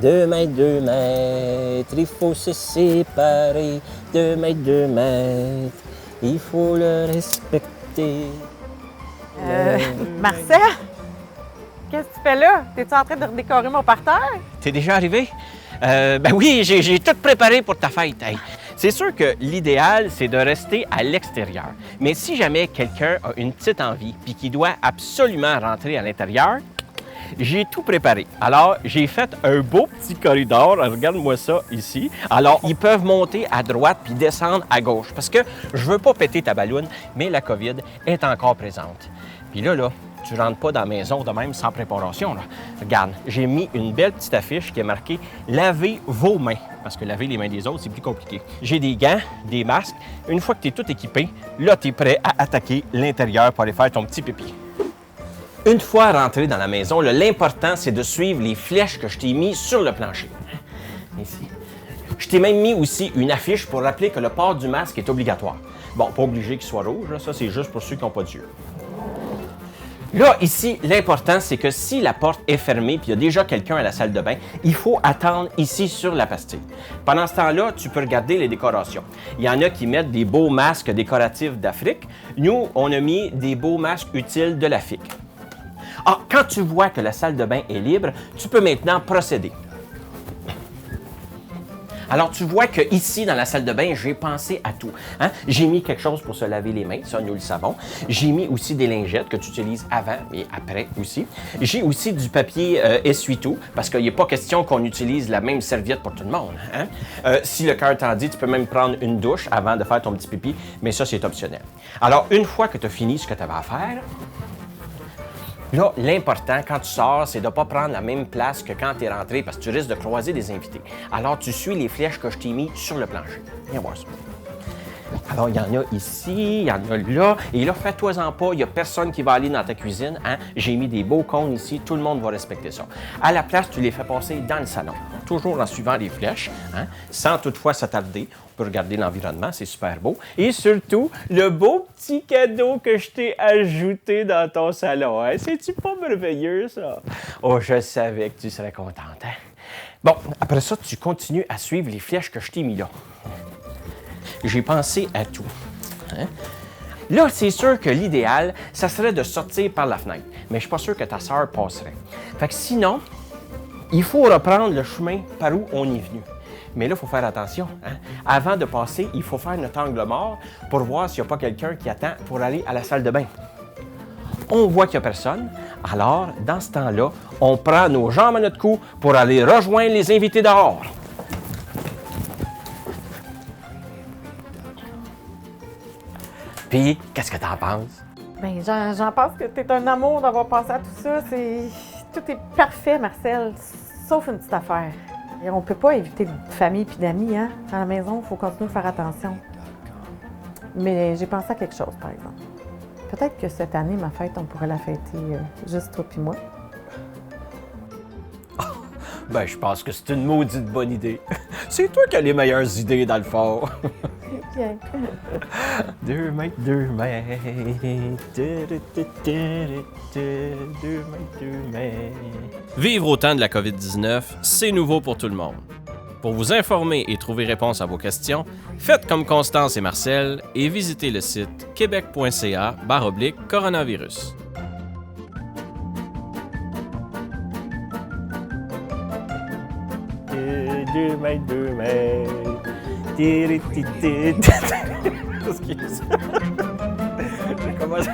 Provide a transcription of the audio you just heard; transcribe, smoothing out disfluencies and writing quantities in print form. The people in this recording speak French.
2 mètres, il faut se séparer. 2 mètres, il faut le respecter. Marcel, qu'est-ce que tu fais là? T'es-tu en train de redécorer mon parterre? T'es déjà arrivé? Ben oui, j'ai tout préparé pour ta fête. Hey. C'est sûr que l'idéal, c'est de rester à l'extérieur. Mais si jamais quelqu'un a une petite envie puis qu'il doit absolument rentrer à l'intérieur, j'ai tout préparé. Alors, j'ai fait un beau petit corridor. Regarde-moi ça ici. Alors, ils peuvent monter à droite puis descendre à gauche. Parce que je veux pas péter ta balloune, mais la COVID est encore présente. Puis là, tu rentres pas dans la maison de même sans préparation. Là. Regarde, j'ai mis une belle petite affiche qui est marquée « Lavez vos mains ». Parce que laver les mains des autres, c'est plus compliqué. J'ai des gants, des masques. Une fois que tu es tout équipé, là, tu es prêt à attaquer l'intérieur pour aller faire ton petit pipi. Une fois rentré dans la maison, l'important, c'est de suivre les flèches que je t'ai mis sur le plancher. Ici. Je t'ai même mis aussi une affiche pour rappeler que le port du masque est obligatoire. Bon, pas obligé qu'il soit rouge, là. Ça, c'est juste pour ceux qui n'ont pas d'yeux. Là, ici, l'important, c'est que si la porte est fermée et il y a déjà quelqu'un à la salle de bain, il faut attendre ici sur la pastille. Pendant ce temps-là, tu peux regarder les décorations. Il y en a qui mettent des beaux masques décoratifs d'Afrique. Nous, on a mis des beaux masques utiles de la FIC. Ah, quand tu vois que la salle de bain est libre, tu peux maintenant procéder. Alors, tu vois qu'ici, dans la salle de bain, j'ai pensé à tout. Hein? J'ai mis quelque chose pour se laver les mains, ça, nous le savons. J'ai mis aussi des lingettes que tu utilises avant et après aussi. J'ai aussi du papier essuie-tout, parce qu'il n'est pas question qu'on utilise la même serviette pour tout le monde. Hein? Si le cœur t'en dit, tu peux même prendre une douche avant de faire ton petit pipi, mais ça, c'est optionnel. Alors, une fois que tu as fini ce que tu avais à faire, là, l'important, quand tu sors, c'est de ne pas prendre la même place que quand tu es rentré parce que tu risques de croiser des invités. Alors, tu suis les flèches que je t'ai mis sur le plancher. Viens voir ça. Alors, il y en a ici, il y en a là. Et là, fais-toi-en pas, il n'y a personne qui va aller dans ta cuisine. Hein? J'ai mis des beaux cônes ici, tout le monde va respecter ça. À la place, tu les fais passer dans le salon, toujours en suivant les flèches, hein? Sans toutefois s'attarder. On peut regarder l'environnement, c'est super beau. Et surtout, le beau petit cadeau que je t'ai ajouté dans ton salon. Hein? C'est-tu pas merveilleux, ça? Oh, je savais que tu serais contente. Hein? Bon, après ça, tu continues à suivre les flèches que je t'ai mis là. J'ai pensé à tout. Hein? Là, c'est sûr que l'idéal, ça serait de sortir par la fenêtre. Mais je suis pas sûr que ta sœur passerait. Fait que sinon, il faut reprendre le chemin par où on est venu. Mais là, il faut faire attention. Hein? Avant de passer, il faut faire notre angle mort pour voir s'il n'y a pas quelqu'un qui attend pour aller à la salle de bain. On voit qu'il n'y a personne. Alors, dans ce temps-là, on prend nos jambes à notre cou pour aller rejoindre les invités dehors. Puis, qu'est-ce que t'en penses? Ben, j'en pense que t'es un amour d'avoir pensé à tout ça. Tout est parfait, Marcel, sauf une petite affaire. Et on peut pas éviter de famille et d'amis, hein? À la maison, il faut continuer de faire attention. Mais j'ai pensé à quelque chose, par exemple. Peut-être que cette année, ma fête, on pourrait la fêter juste toi puis moi. Ben, je pense que c'est une maudite bonne idée. C'est toi qui as les meilleures idées, dans le fond. Bien. 2 mètres, 2 mètres. 2 mètres, 2 mètres. Vivre au temps de la COVID-19, c'est nouveau pour tout le monde. Pour vous informer et trouver réponse à vos questions, faites comme Constance et Marcel et visitez le site québec.ca/coronavirus. Deux mètres. Excuse. J'ai commencé.